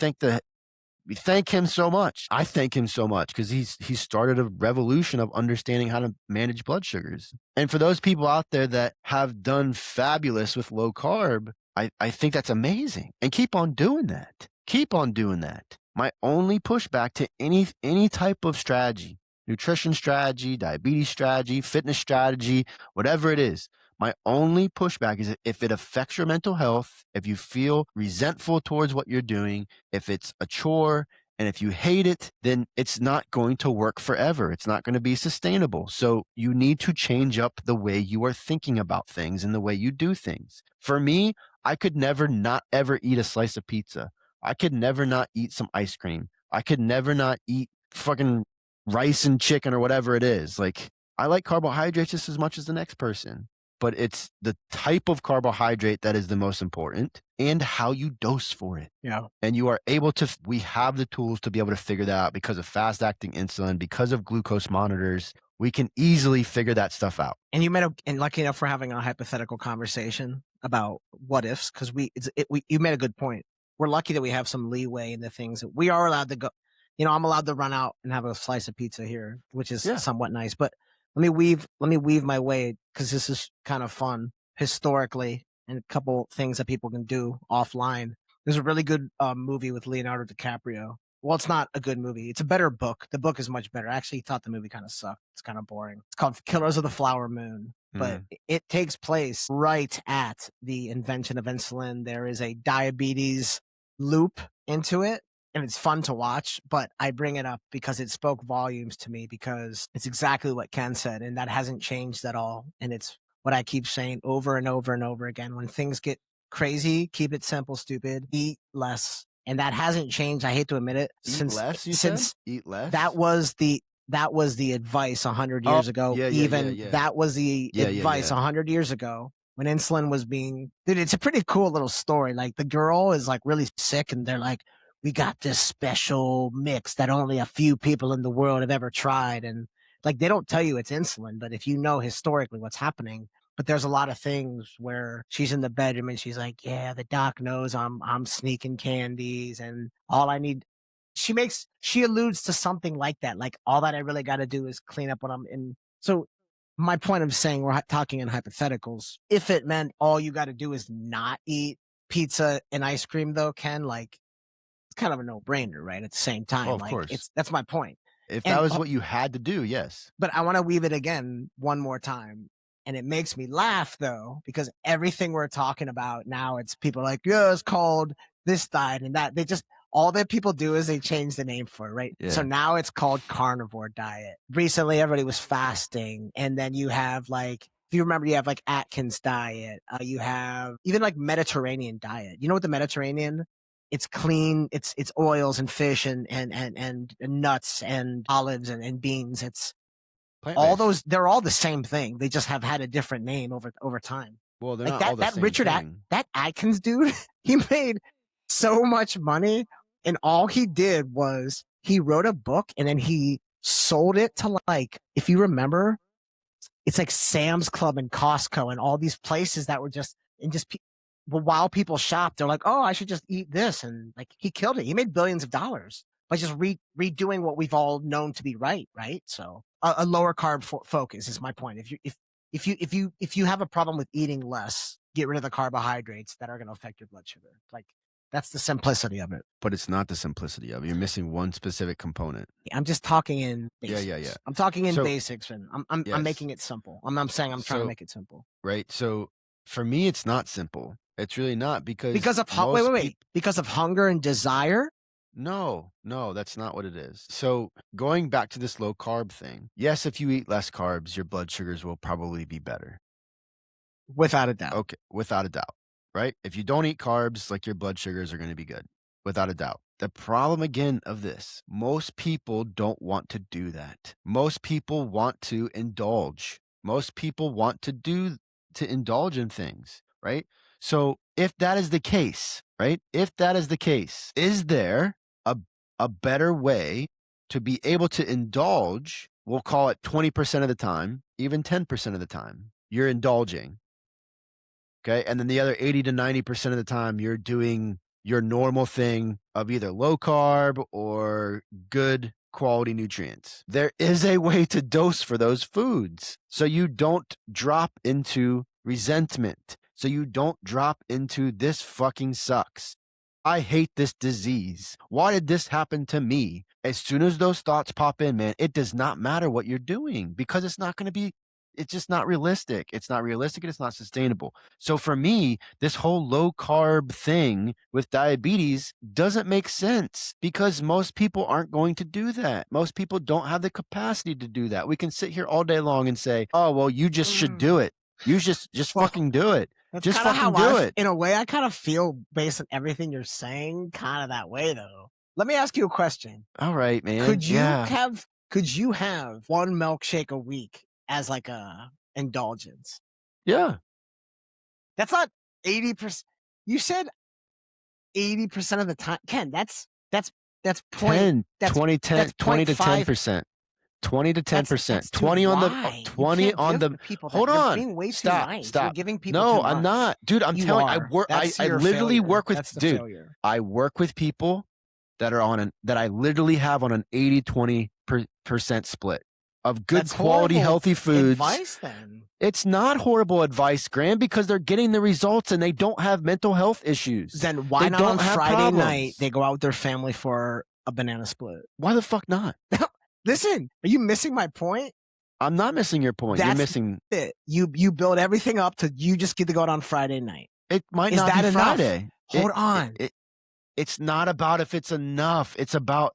thank him so much. I thank him so much because he started a revolution of understanding how to manage blood sugars. And for those people out there that have done fabulous with low carb, I think that's amazing. And keep on doing that. Keep on doing that. My only pushback to any type of strategy, nutrition strategy, diabetes strategy, fitness strategy, whatever it is, my only pushback is if it affects your mental health, if you feel resentful towards what you're doing, if it's a chore, and if you hate it, then it's not going to work forever. It's not going to be sustainable. So you need to change up the way you are thinking about things and the way you do things. For me, I could never not ever eat a slice of pizza. I could never not eat some ice cream. I could never not eat fucking rice and chicken or whatever it is. Like, I like carbohydrates just as much as the next person, but it's the type of carbohydrate that is the most important and how you dose for it. Yeah. And you are able to, we have the tools to be able to figure that out because of fast acting insulin, because of glucose monitors. We can easily figure that stuff out. And and lucky enough for having a hypothetical conversation about what ifs, because you made a good point. We're lucky that we have some leeway in the things that we are allowed to go. I'm allowed to run out and have a slice of pizza here, which is somewhat nice. But let me weave my way, because this is kind of fun historically, and a couple things that people can do offline. There's a really good movie with Leonardo DiCaprio. Well, it's not a good movie. It's a better book. The book is much better. I actually thought the movie kind of sucked. It's kind of boring. It's called Killers of the Flower Moon. But it takes place right at the invention of insulin. There is a diabetes loop into it, and it's fun to watch. But I bring it up because it spoke volumes to me, because it's exactly what Ken said, and that hasn't changed at all. And it's what I keep saying over and over and over again. When things get crazy, keep it simple, stupid. Eat less. And that hasn't changed. I hate to admit it. Eat less. Eat less. That was the advice 100 years ago. That was the advice 100 years ago when insulin was being. Dude, it's a pretty cool little story. Like, the girl is like really sick, and they're like, "We got this special mix that only a few people in the world have ever tried." And like, they don't tell you it's insulin, but if you know historically what's happening. But there's a lot of things where she's in the bedroom and she's like, "Yeah, the doc knows I'm sneaking candies, and all I need." She alludes to something like that. Like, all that I really got to do is clean up when I'm in. So my point of saying we're talking in hypotheticals, if it meant all you got to do is not eat pizza and ice cream, though, Ken, like, it's kind of a no-brainer, right? At the same time, of course. That's my point. If that was what you had to do, yes. But I want to weave it again one more time. And it makes me laugh, though, because everything we're talking about now, it's people like, yeah, it's called this diet and that. All that people do is they change the name for it, right? Yeah. So now it's called carnivore diet. Recently, everybody was fasting. And then you have, like, if you remember, you have like Atkins diet. You have even like Mediterranean diet. You know what the Mediterranean? It's clean. It's oils and fish and nuts and olives and beans. It's all those. They're all the same thing. They just have had a different name over time. Well, they're like not all the same thing. That Atkins dude, he made so much money, and all he did was he wrote a book and then he sold it to, like, if you remember, it's like Sam's Club and Costco and all these places that were while people shop, they're like, "Oh, I should just eat this," and like, he killed it. He made billions of dollars by just redoing what we've all known to be right. So a lower carb focus is my point. If you have a problem with eating less, get rid of the carbohydrates that are going to affect your blood sugar. Like, That's the simplicity of it. But it's not the simplicity of it. You're missing one specific component. I'm just talking in Yeah, basics. yeah, yeah. I'm talking in So- basics, and I'm Yes. making it simple. I'm saying I'm trying to So- make it simple. Right. So for me, it's not simple. It's really not because Because of most because of hunger and desire. No, that's not what it is. So going back to this low carb thing, yes, if you eat less carbs, your blood sugars will probably be better. Without a doubt. Okay, without a doubt, right? If you don't eat carbs, like your blood sugars are going to be good, without a doubt. The problem again of this, most people don't want to do that. Most people want to indulge. Most people want to indulge in things, right? So if that is the case, right? If that is the case, is there a better way to be able to indulge? We'll call it 20% of the time, even 10% of the time, you're indulging. Okay. And then the other 80 to 90% of the time, you're doing your normal thing of either low carb or good quality nutrients. There is a way to dose for those foods so you don't drop into resentment, so you don't drop into this fucking sucks. I hate this disease. Why did this happen to me? As soon as those thoughts pop in, man, it does not matter what you're doing because it's just not realistic. It's not realistic and it's not sustainable. So for me, this whole low carb thing with diabetes doesn't make sense because most people aren't going to do that. Most people don't have the capacity to do that. We can sit here all day long and say, oh, well, you just should do it. You just fucking do it. That's just kinda fucking how do it. In a way, I kind of feel based on everything you're saying, kind of that way though. Let me ask you a question. All right, man. Could you have one milkshake a week as like a indulgence? Yeah. That's not 80%. You said 80% of the time. Ken, that's 10, that's 20, 10, that's 20 to 0.5. 10%. 20 to 10%. That's 20 on the why? 20 You can't on give the the people that. Hold You're on. being way too Stop. nice. Stop. You're giving people No, too I'm much. not. Dude, I'm You telling are. I work That's I your literally failure. work with That's the dude. failure. I work with people that are that I literally have on an 80-20% split of good That's quality horrible healthy foods. Advice then. It's not horrible advice, Graham, because they're getting the results and they don't have mental health issues. Then why They not don't on have Friday problems. night they go out with their family for a banana split? Why the fuck not? Listen, are you missing my point? I'm not missing your point. You're missing it. You build everything up to you just get to go out on Friday night. It might Is not that be enough? Friday. Hold on. It's not about if it's enough. It's about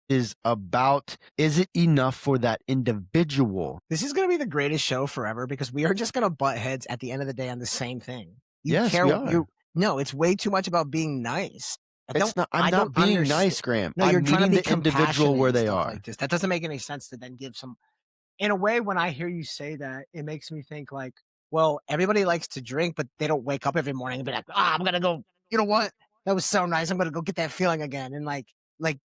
is it enough for that individual? This is going to be the greatest show forever because we are just going to butt heads at the end of the day on the same thing. Yes, we are. No, it's way too much about being nice. I'm not being nice, Graham. No, you're I'm trying to meeting be the individual where they compassionate and are. stuff like this. That doesn't make any sense to then give some. In a way, when I hear you say that, it makes me think like, well, everybody likes to drink, but they don't wake up every morning and be like, I'm going to go, you know what? That was so nice. I'm going to go get that feeling again. And like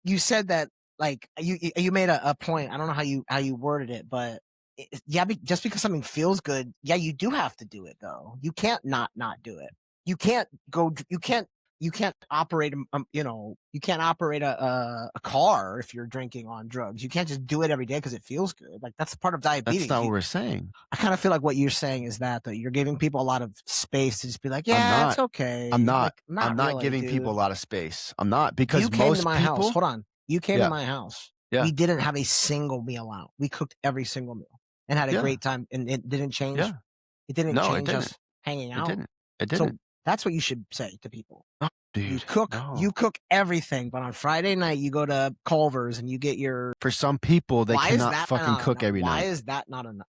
you said that, like you made a point. I don't know how you worded it, but just because something feels good, you do have to do it though. You can't not do it. You can't operate, you can't operate a car if you're drinking on drugs. You can't just do it every day because it feels good. Like that's part of diabetes. That's not what we're saying. I kind of feel like what you're saying is that you're giving people a lot of space to just be like, it's okay. I'm not really, giving dude. people a lot of space. I'm not because you came most to my people. House. Hold on. You came to my house. Yeah. We didn't have a single meal out. We cooked every single meal and had a great time. And it didn't change. Yeah. It didn't change us hanging out. It didn't. So that's what you should say to people. Oh, dude, you cook everything, but on Friday night you go to Culver's and you get your. For some people, they cannot fucking cook every night. Why is that not enough?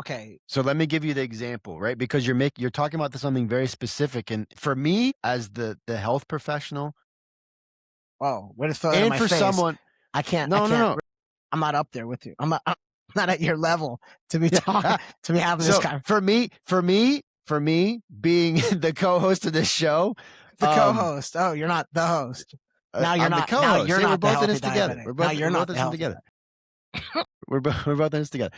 Okay? So let me give you the example, right? Because you're talking about something very specific, and for me, as the health professional, what is and my for face? Someone, I can't. No. I'm not up there with you. I'm not at your level to be talking to be having this kind. For me, being the co-host of this show, co-host. Oh, you're not the host. Now you're not. The co-host. Now you're not. We're both in this together. You're not in this together. We're both in this together.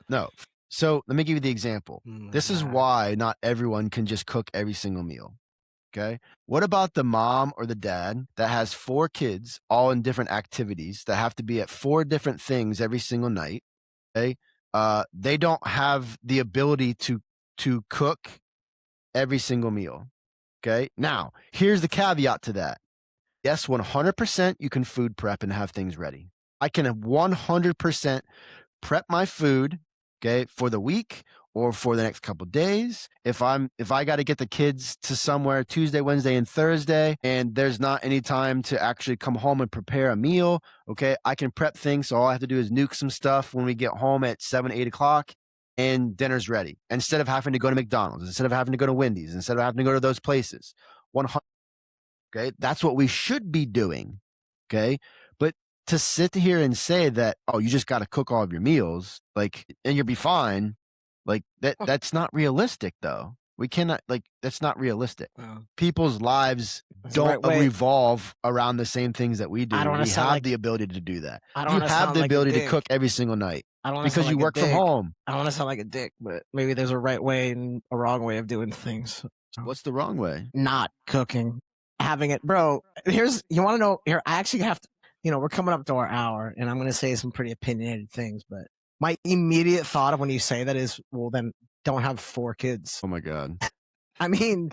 No. So let me give you the example. This is why not everyone can just cook every single meal. Okay. What about the mom or the dad that has 4 kids, all in different activities that have to be at 4 different things every single night? Okay. They don't have the ability to cook every single meal. Okay. Now, here's the caveat to that. Yes, 100% you can food prep and have things ready. I can 100% prep my food, okay, for the week or for the next couple of days. If I got to get the kids to somewhere Tuesday, Wednesday, and Thursday, and there's not any time to actually come home and prepare a meal, okay, I can prep things. So all I have to do is nuke some stuff when we get home at 7, 8 o'clock, and dinner's ready. Instead of having to go to McDonald's, instead of having to go to Wendy's, instead of having to go to those places. 100. Okay, that's what we should be doing. Okay, but to sit here and say that, oh, you just got to cook all of your meals, like, and you'll be fine, like that's not realistic, though. We cannot, like, that's not realistic. People's lives don't revolve around the same things that we do. We have the ability to do that. You have the ability to cook every single night because you work from home. I don't want to sound like a dick, but maybe there's a right way and a wrong way of doing things. What's the wrong way? Not cooking. Having it, bro. You want to know? Here, I actually have to. We're coming up to our hour, and I'm going to say some pretty opinionated things. But my immediate thought of when you say that is, well, then don't have 4 kids. Oh my god. I mean,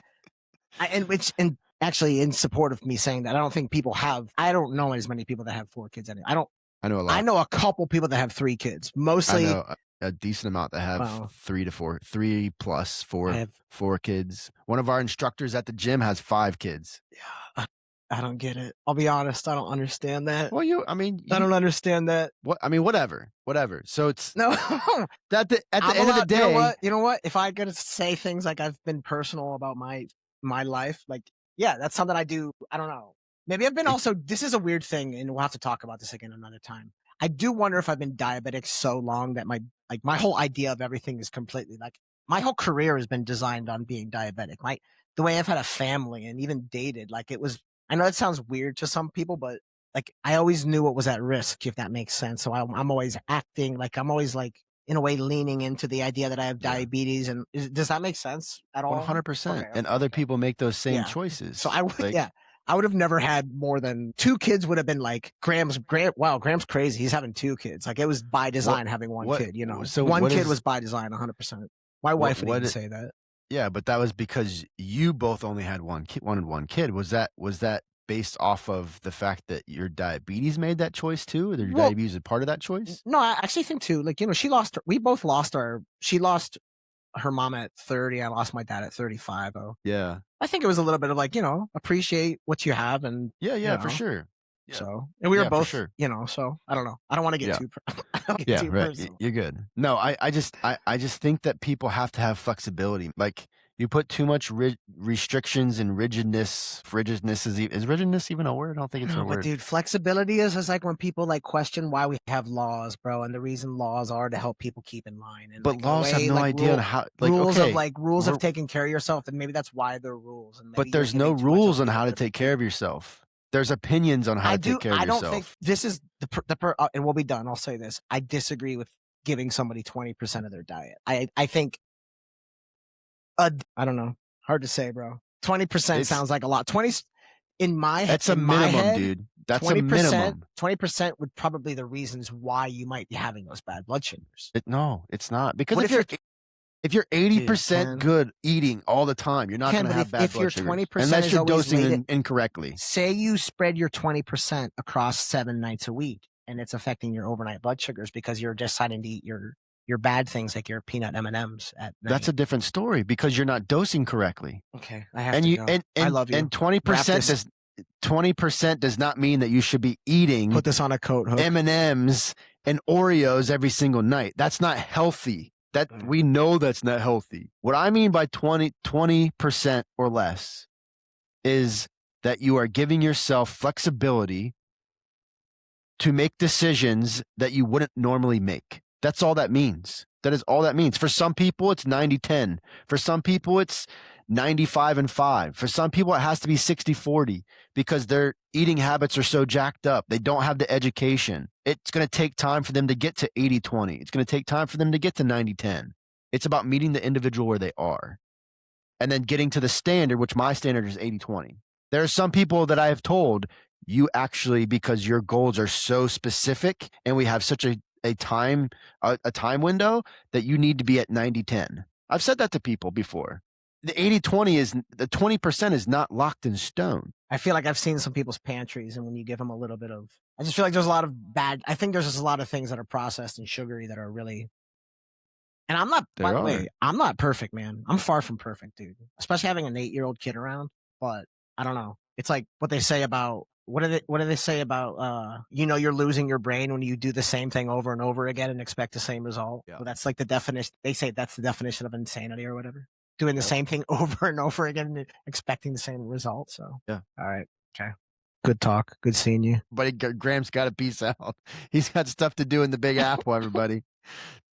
and actually, in support of me saying that, I don't think people have. I don't know as many people that have 4 kids anyway. I know a lot. I know a couple people that have 3 kids. Mostly, I know a decent amount that have 3 to 4, 3 plus 4, 4 kids. One of our instructors at the gym has 5 kids. Yeah, I don't get it. I'll be honest. I don't understand that. Well, I don't understand that. What? I mean, whatever. So it's no. at the end of the day. You know what? If I gotta say things like I've been personal about my life, like, yeah, that's something I do. I don't know. Maybe I've been also. This is a weird thing, and we'll have to talk about this again another time. I do wonder if I've been diabetic so long that my whole idea of everything is completely my whole career has been designed on being diabetic. The way I've had a family and even dated, it was. I know it sounds weird to some people, but I always knew what was at risk, if that makes sense. So I'm always acting I'm always in a way leaning into the idea that I have diabetes. And does that make sense at all? 100%. Okay. And other people make those same choices. So I would, I would have never had more than 2 kids. Would have been Graham's crazy. He's having 2 kids. It was by design having one kid, So one kid was by design 100%. My wife would even say that. Yeah, but that was because you both only had one kid. Was that based off of the fact that your diabetes made that choice too? Or your diabetes is part of that choice? No, I actually think too, she lost her mom at 30. I lost my dad at 35. Yeah. I think it was a little bit of appreciate what you have. And for sure. Yeah. So, and we were both, so I don't know. I don't want to get too personal. You're good. No, I just think that people have to have flexibility. You put too much restrictions and rigidness. Is rigidness even a word? I don't think it's a word. But dude, flexibility is like when people question why we have laws, bro, and the reason laws are to help people keep in line. And but laws have no idea on how. Rules of taking care of yourself, and maybe that's why they're rules. And but there's no rules on how to take care of yourself. There's opinions on how to take care of yourself. I don't think this is and we'll be done. I'll say this: I disagree with giving somebody 20% of their diet. I think. I don't know. Hard to say, bro. 20% sounds like a lot. 20 in my head. That's a minimum, dude. That's 20%, a minimum. 20% would probably be the reasons why you might be having those bad blood sugars. No, it's not. Because if you're 80% good eating all the time, you're not going to have bad blood sugars. 20% unless you're dosing incorrectly. Say you spread your 20% across 7 nights a week, and it's affecting your overnight blood sugars because you're deciding to eat your bad things like your peanut M&Ms at night. That's a different story because you're not dosing correctly. Okay, I have to go. I love you. And 20% does not mean that you should be eating. Put this on a coat hook. M&Ms and Oreos every single night. That's not healthy. We know that's not healthy. What I mean by 20% or less is that you are giving yourself flexibility to make decisions that you wouldn't normally make. That's all that means. That is all that means. For some people, it's 90-10. For some people, it's 95-5. For some people, it has to be 60-40 because their eating habits are so jacked up. They don't have the education. It's going to take time for them to get to 80-20. It's going to take time for them to get to 90-10. It's about meeting the individual where they are and then getting to the standard, which my standard is 80-20. There are some people that I have told, you actually, because your goals are so specific and we have such a time window that you need to be at 90-10. I've said that to people before. the 80-20 is the 20% is not locked in stone. I feel like I've seen some people's pantries, and when you give them a little bit of, I just feel like there's a lot of bad. I think there's just a lot of things that are processed and sugary that are really. And I'm not. By the way, I'm not perfect, man. I'm far from perfect, dude. Especially having an 8-year-old kid around. But I don't know. It's like what they say about what do they say about you're losing your brain when you do the same thing over and over again and expect the same result. Yeah. Well, that's like the definition. They say that's the definition of insanity or whatever. Doing the same thing over and over again and expecting the same result. So yeah. All right. Okay. Good talk. Good seeing you. Buddy, Graham's got to peace out. He's got stuff to do in the Big Apple, everybody.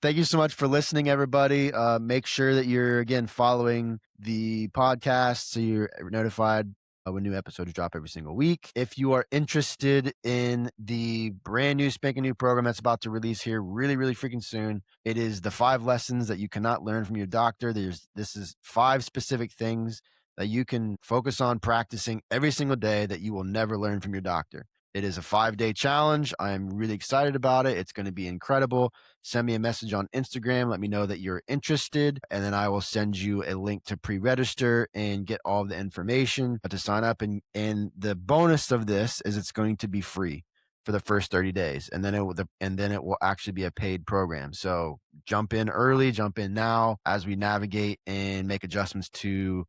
Thank you so much for listening, everybody. Make sure that you're, again, following the podcast so you're notified when new episodes drop every single week. If you are interested in the brand new spanking new program that's about to release here really, really freaking soon, it is the 5 lessons that you cannot learn from your doctor. This is 5 specific things that you can focus on practicing every single day that you will never learn from your doctor. It is a 5-day challenge. I'm really excited about it. It's going to be incredible. Send me a message on Instagram. Let me know that you're interested, and then I will send you a link to pre-register and get all the information to sign up. And the bonus of this is it's going to be free for the first 30 days, and then it will actually be a paid program. So jump in early, jump in now as we navigate and make adjustments to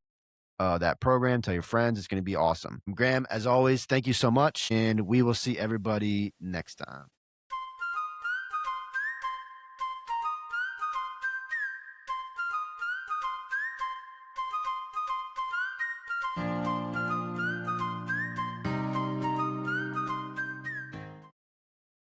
that program. Tell your friends. It's going to be awesome. Graham, as always, thank you so much, and we will see everybody next time.